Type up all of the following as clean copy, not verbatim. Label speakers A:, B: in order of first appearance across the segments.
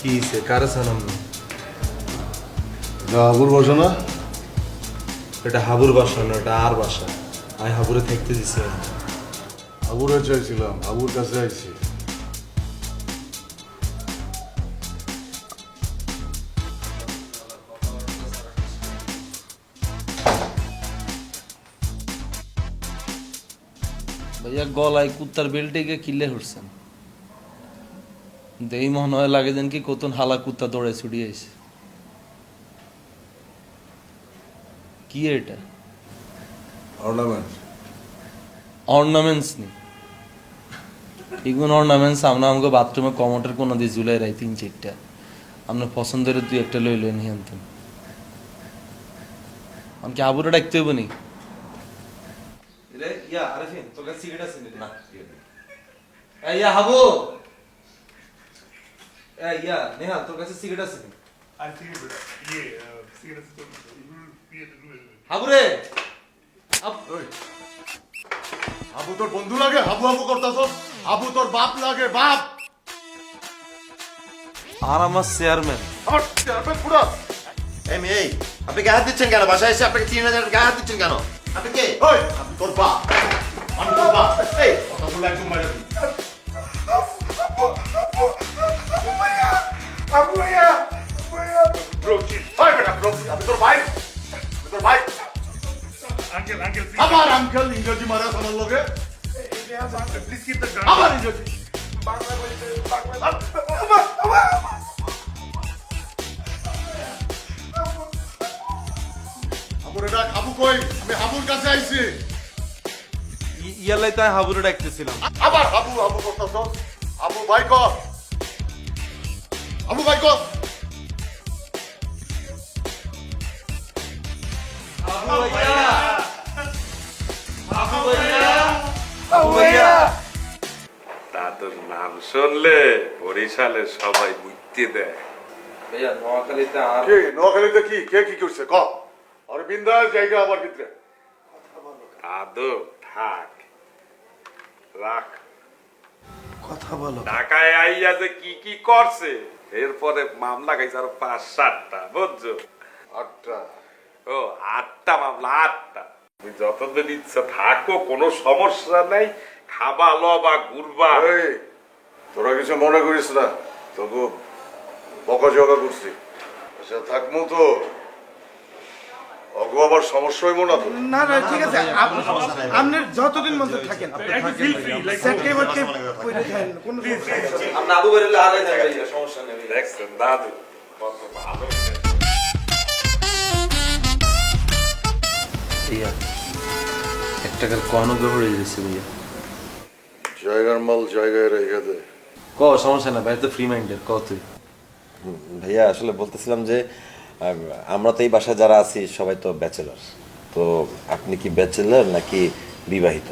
A: কি হইছে কারে সানাম না
B: হাবুর বসে না?
A: এটা হাবুর বাসা না, এটা আর বাসা। আমি হাবুরে থাকতে দিছি না।
B: হাবুরে চাইছিলাম, হাবুর কাছে আইছি।
C: ভাইয়া গলায় কুত্তার বেল্টে কিল্লে উঠছেন দেই মনে হয় লাগে যেন কি কতন হালা কুত্তা দৌড়ে ছুটিয়ে আইছে। কি এটা?
B: অর্নামেন্ট।
C: অর্নামেন্টস নি এগুলো অর্নামেন্টস আমরা আমাকে বাথরুমে কমোটের কোনো দিয়ে ঝুলাই রাই 3-4টা আপনার পছন্দের 2-1টা লই লই নিয়ে আনতেন। আমাকে আবুরে ডাকতে হইব নি? ইয়া আরিফিন তোর কাছে সিগারেট আছে না? ইয়া হাবু, ইয়া নেহা তোর কাছে সিগারেট আছে নি? হাবু রে
B: হাবু তোর বন্ধু লাগে? হাবু হাবু করতাছ? হাবু তোর বাপ লাগে, বাপ।
C: আর আমার চেয়ারম্যান
B: পুরা
D: এই মেয়ে, আপনি গায়ে হাত দিচ্ছেন কেন? বাসায় এসে আপনাকে 3000 গায়ে হাত দিচ্ছেন কেন? আপনি কে?
B: ওই আমি তোর বাপ, আমি তোর বাপ। এই কথা বলে একদম মাইরা দিই। ওই বেটা, আমি তোর ভাই, আমি তোর ভাই। আবার আঙ্কেল ইংরেজি মারা আমার লগে, আবার ইংরেজি। হাবুরে ডাক, হাবু কই? আমি হাবুর কাছে আইছি।
C: ইয়ালাই তাই হাবুরে ডাকতেছিলাম।
B: আবার হাবু হাবু করতেছ? হাবু ভাই কর, হাবু ভাই কর।
E: দাদুর নাম শুনলে বরিশালে সবাই বুঝতে দেয়।
C: ভাইয়া নোয়াখালীতে আর
B: কি নোয়াখালীতে কি কে কি করছে ক? আর বিন্দাস জায়গা আবার ভিতরে।
E: দাদু থাক, রাখ।
C: কথা বলো।
E: ঢাকায় আইয়া যে কি কি করছে, এরপরে মামলা খাইছে আরো 5-7টা, বুঝছো?
B: 8টা।
E: ও 8টা মামলা, 8টা। তুমি যতদিন ইচ্ছা থাকো, কোনো সমস্যা নাই। খাবা লবা ঘুরবা।
B: এই তোরা কিছু মনে করিস না, তোকে বকাঝকা করছি। আচ্ছা থাকমু তো, অগো আবার সমস্যা হইব না তো?
F: না না ঠিক আছে, আপনার যতদিন মধ্যে থাকেন সেপ্টেম্বরকে কইরে থাকেন কোন
C: আমরা আবু বরিলে আগে যাই ভাইয়া, সমস্যা নেই।
E: দেখছেন দাদু কত ভালো।
C: ভাইয়া 1 টাকার কয়েনও গড়ে দিয়েছে ভাইয়া।
B: জায়গার মাল জায়গায় রেখে দে।
C: ক সমস্যা না ভাই, তো ফ্রি মাইন্ডেড ক তুই।
D: ভাইয়া আসলে বলতেছিলাম যে আমরা তো এই বাসায় যারা আছি সবাই তো ব্যাচেলর। তো আপনি কি ব্যাচেলর নাকি বিবাহিত?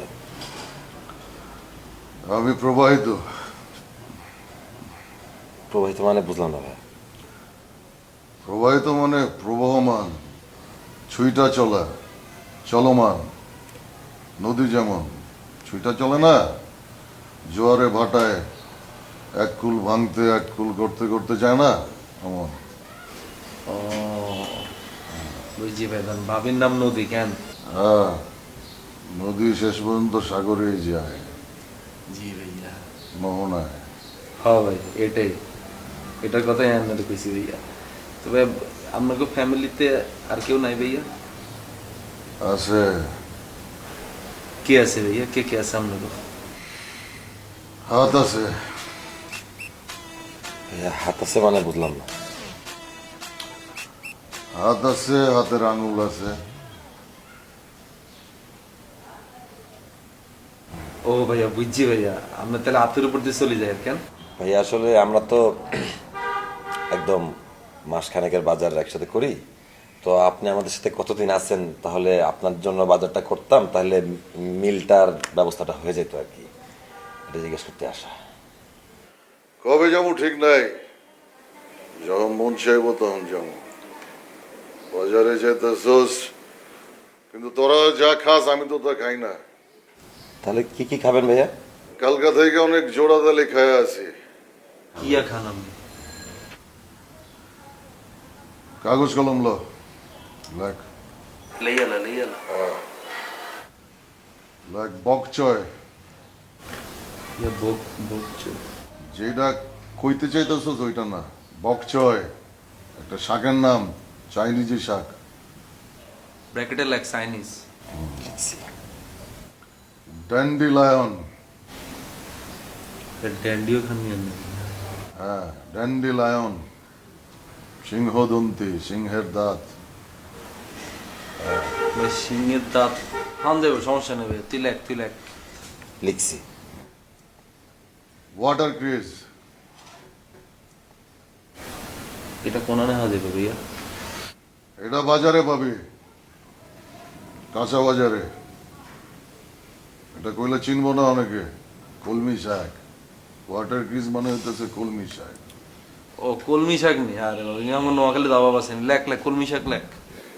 B: আমি প্রবাহিত।
D: প্রবাহিত মানে বুঝলাম না ভাইয়া।
B: প্রবাহিত মানে প্রবাহমান, ছুইটা চলা, চলমান। নদী যেমন ছুইটা চলে না, জোয়ারে ভাটায় এক কুল ভাঙতে এক কুল করতে করতে যায় না, এমন।
C: ও বুঝছি ভাই, ভাবির নাম নদী কেন?
B: হ্যাঁ, নদী শেষ পর্যন্ত সাগরেই যায়,
C: জি ভাইয়া।
B: মোহনায়।
C: হ্যাঁ ভাই, এটার কথাই আপনার কইছি ভাইয়া। তবে আপনাকে ফ্যামিলিতে আর কেউ নাই ভাইয়া?
B: আছে।
C: কে আছে ভাইয়া? কে কে আছে আপনাকে?
B: হাত আছে।
D: ভাইয়া হাত আছে মানে বুঝলাম না।
B: হাত আছে, হাতের আঙুল আছে।
C: ও ভাইয়া বুঝছি ভাইয়া, আপনার তাহলে হাতের উপর দিয়ে চলে যায় কেন?
D: ভাইয়া আসলে আমরা তো একদম মাসখানেকের বাজার একসাথে করি। তো আপনি আমাদের সাথে কতদিন আছেন, তাহলে আপনার জন্য বাজারটা করতাম, তাহলে মিলটার ব্যবস্থাটা হয়ে যেত আর কি। এটা জিজ্ঞেস করতে আসা।
B: কবে যাবো ঠিক নাই, যখন মন চাইবো তখন যাবো। বাজারে যেতেছস, কিন্তু তোরা যা খাস আমি তো তা খাই না।
D: তাহলে কি কি খাবেন ভাইয়া?
B: কালকা থেকে অনেক জোড়া দালি খায় আছি।
C: কিয়া খান আপনি?
B: কাগজ কলম ল লেখ
C: লইয়ালা
B: লেখ বকচয়
C: ইয়া বকছে
B: যেটা কইতে চাইতেছস ওইটা না বকচয় একটা শাকের নাম চাইনিজি শাক
C: ব্র্যাকেটে লেখ চাইনিজ
B: ড্যান্ডিলায়ন
C: ড্যান্ডিও খানি আনবে
B: হ্যাঁ ড্যান্ডিলায়ন সিংহদন্তি সিংহের দাঁত
C: ভাই সিংহের দাঁত হান দেবে সমস্যা নেবে তুই লেখ
D: লিখছি
B: ওয়াটার ক্রিজ
C: এটা কোনানে হা দেবে ভাইয়া
B: এটা বাজারে পাবি কাঁচা বাজারে এটা কইলে চিনবো না অনেকে কলমি শাক ওয়াটার ক্রিজ মানে হইতেছে কলমি শাক
C: ও কলমি শাক নি আরে আমার নোয়াখালী দাবা বাসেন লেখ কলমি শাক লেখ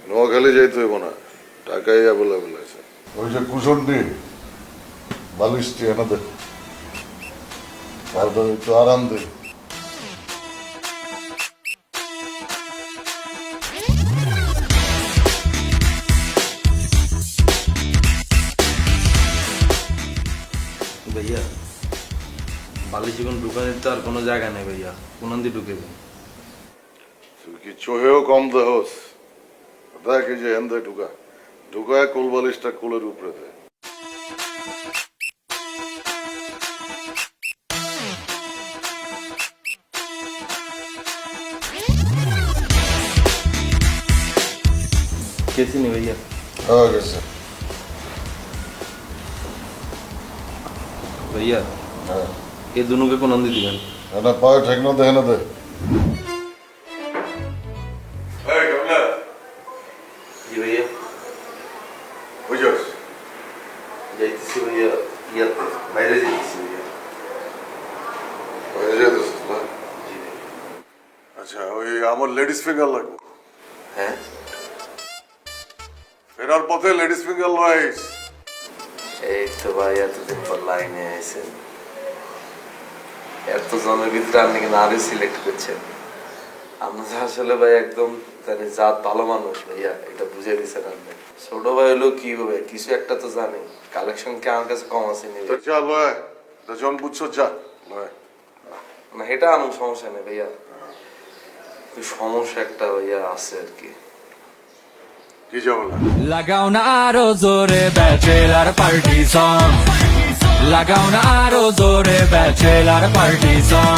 B: নোয়াখালী যাইতে হইব না টাকাই অ্যাভেলেবেল আছে ওই যে কুশন্ডি বালিশটি এনে দে তারপর একটু আরাম দে
C: ভাইয়া বালি চিকন ঢুকানোর তো আর কোনো জায়গা নেই ভাইয়া কোনান দিয়ে ঢুকেবে
B: তুই কি চোহেও কম দেহস দেখ এই যে হেন্দে ঢুকায় কোল বালিশটা কোলের উপরে দে
C: কেসি নি ভাইয়া
B: হয়ে গেছে
C: ভাইয়া
B: হ্যাঁ
C: এই দুনুকে কোনান দিয়ে দিবেন
B: এটা পায়ে ঠেক না দেখে না দে
C: জি ভাইয়া
B: বুঝছস
C: যাইতেছি ভাইয়া ইয়াতে বাইরে যাইতেছি ভাইয়া
B: হয়ে যেতেছিস না আচ্ছা ওই আমার লেডিস ফিঙ্গার লাগবে
C: হ্যাঁ
B: ফেরার পথে লেডিস ফিঙ্গার লাইস
C: এই তো ভাই এতদিন পর লাইনে আইছেন এত জনের ভিতরে আপনি কিন্তু আরো সিলেক্ট করছেন আপনি তো আসলে ভাই একদম জানি জাত ভালো মানুষ ভাইয়া এটা বুঝে দিচ্ছেন আপনি ছোট ভাই হলেও কি হবে কিছু একটা তো জানি কালেকশন কি আমার কাছে কম আছে নি
B: তো যা লয় তো জন বুঝছো যা লয়
C: না এটা আনুন সমস্যা নেই ভাইয়া তো সমস্যা একটা ভাইয়া আছে আর কি
B: কি যাবো না
G: লাগাও না আরো জোরে ব্যাচেলার পার্টি সং লাগাও না আরো জোরে ব্যাচেলার পার্টি সং